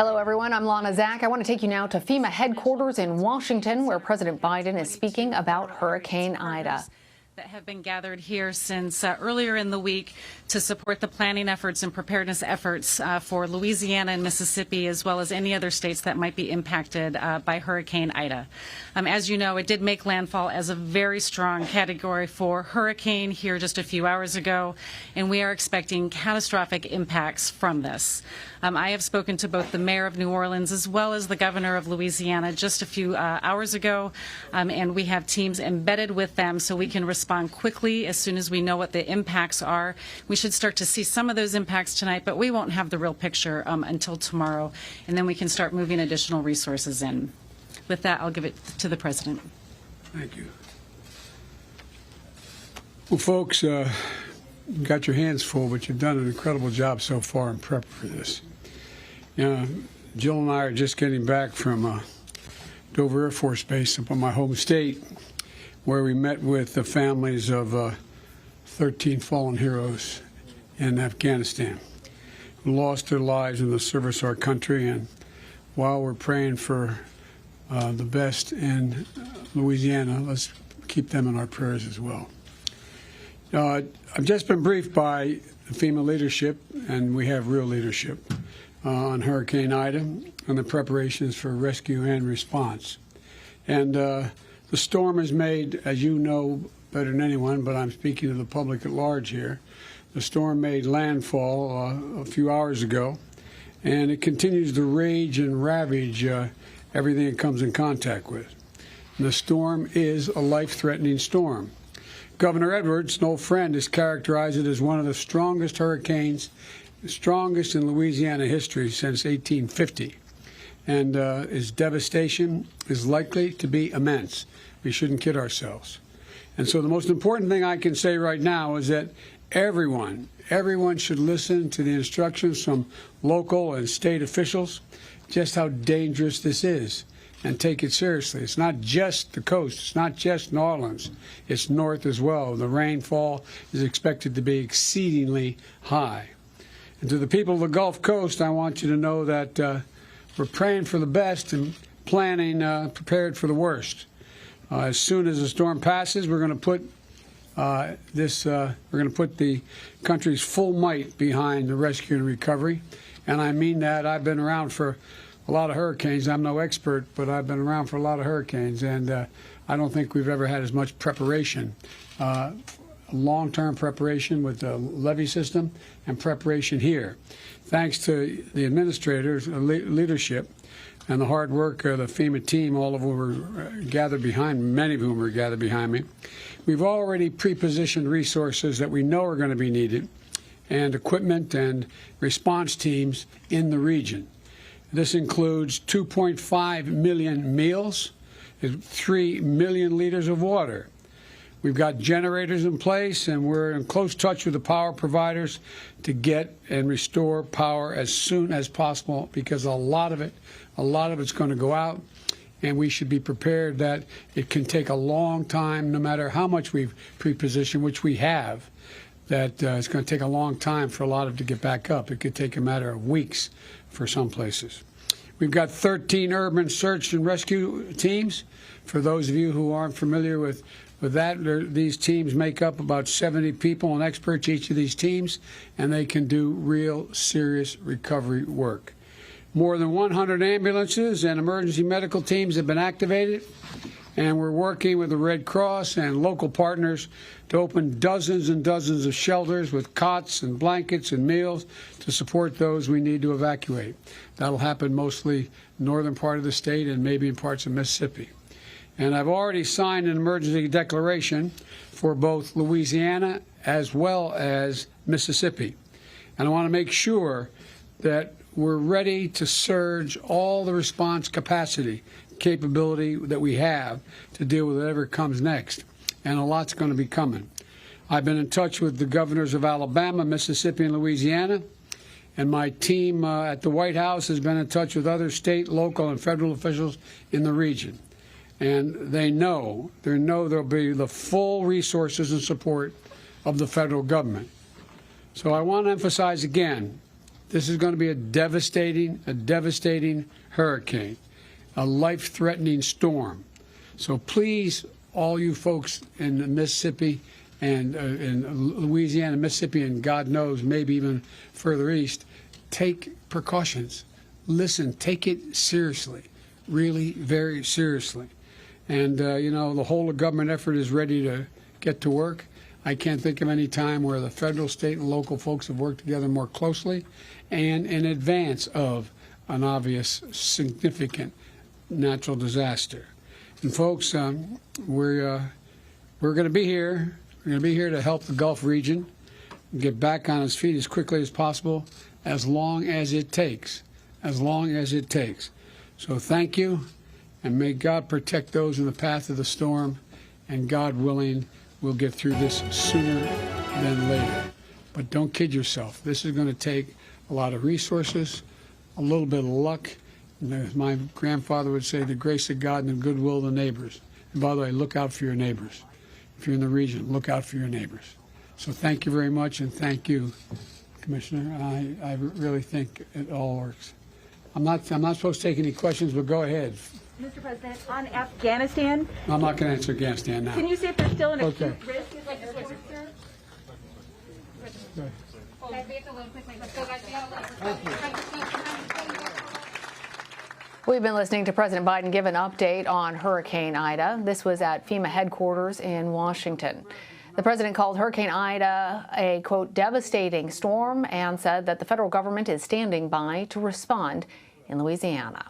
Hello, everyone. I'm Lana Zach. I want to take you now to FEMA headquarters in Washington, where President Biden is speaking about Hurricane Ida. That have been gathered here since earlier in the week to support the planning efforts and preparedness efforts for Louisiana and Mississippi, as well as any other states that might be impacted by Hurricane Ida. As you know, it did make landfall as a very strong Category 4 hurricane here just a few hours ago, and we are expecting catastrophic impacts from this. I have spoken to both the mayor of New Orleans as well as the governor of Louisiana just a few hours ago, and we have teams embedded with them so we can respond quickly as soon as we know what the impacts are. We should start to see some of those impacts tonight, but we won't have the real picture until tomorrow, and then we can start moving additional resources in. With that, I'll give it to the president. Thank you. Well, folks, you got your hands full, but you've done an incredible job so far in prep for this. You know, Jill and I are just getting back from Dover Air Force Base up in my home state, where we met with the families of 13 fallen heroes in Afghanistan who lost their lives in the service of our country. And while we're praying for the best in Louisiana, let's keep them in our prayers as well. I've just been briefed by the FEMA leadership, and we have real leadership, on Hurricane Ida and the preparations for rescue and response. And the storm has made, as you know better than anyone, but I'm speaking to the public at large here, the storm made landfall a few hours ago, and it continues to rage and ravage everything it comes in contact with. And the storm is a life-threatening storm. Governor Edwards, an old friend, has characterized it as one of the strongest hurricanes, the strongest in Louisiana history since 1850. And its devastation is likely to be immense. We shouldn't kid ourselves. And so the most important thing I can say right now is that everyone should listen to the instructions from local and state officials, just how dangerous this is, and take it seriously. It's not just the coast. It's not just New Orleans. It's north as well. The rainfall is expected to be exceedingly high. And to the people of the Gulf Coast, I want you to know that we're praying for the best and planning, prepared for the worst. As soon as the storm passes, we're going to put the country's full might behind the rescue and recovery. And I mean that. I've been around for a lot of hurricanes. I'm no expert, but I've been around for a lot of hurricanes, and I don't think we've ever had as much preparation, long-term preparation with the levee system and preparation here. Thanks to the administrators' leadership and the hard work of the FEMA team, all of whom were gathered behind, many of whom were gathered behind me, we've already pre-positioned resources that we know are going to be needed, and equipment and response teams in the region. This includes 2.5 million meals, 3 million liters of water. We've got generators in place, and we're in close touch with the power providers to get and restore power as soon as possible, because a lot of it's going to go out, and we should be prepared that it can take a long time, no matter how much we've pre-positioned, which we have, that it's going to take a long time for a lot of it to get back up. It could take a matter of weeks for some places. We've got 13 urban search and rescue teams. For those of you who aren't familiar with that, these teams make up about 70 people and experts, each of these teams, and they can do real serious recovery work. More than 100 ambulances and emergency medical teams have been activated, and we're working with the Red Cross and local partners to open dozens and dozens of shelters with cots and blankets and meals to support those we need to evacuate. That'll happen mostly northern part of the state and maybe in parts of Mississippi. And I've already signed an emergency declaration for both Louisiana as well as Mississippi. And I want to make sure that we're ready to surge all the response capability that we have to deal with whatever comes next. And a lot's going to be coming. I've been in touch with the governors of Alabama, Mississippi, and Louisiana. And my team at the White House has been in touch with other state, local, and federal officials in the region. And they know there'll be the full resources and support of the federal government. So I want to emphasize again, This is going to be a devastating hurricane, a life-threatening storm. So please, all you folks in Mississippi and in Louisiana, Mississippi, and God knows, maybe even further east, take precautions. Listen, take it seriously, really very seriously. And, you know, the whole of government effort is ready to get to work. I can't think of any time where the federal, state, and local folks have worked together more closely and in advance of an obvious, significant natural disaster. And folks, we're going to be here. We're going to be here to help the Gulf region get back on its feet as quickly as possible, as long as it takes. As long as it takes. So thank you, and may God protect those in the path of the storm, and God willing, we'll get through this sooner than later. But don't kid yourself. This is going to take a lot of resources, a little bit of luck, and as my grandfather would say, the grace of God and the goodwill of the neighbors. And by the way, look out for your neighbors. If you're in the region, look out for your neighbors. So thank you very much, and thank you, Commissioner. I really think it all works. I'm not supposed to take any questions, but go ahead. Mr. President, on Afghanistan, I'm not going to answer Afghanistan now. can you see if there's still an Okay. acute risk? We've been listening to President Biden give an update on Hurricane Ida. This was at FEMA headquarters in Washington. The president called Hurricane Ida a, quote, devastating storm and said that the federal government is standing by to respond in Louisiana.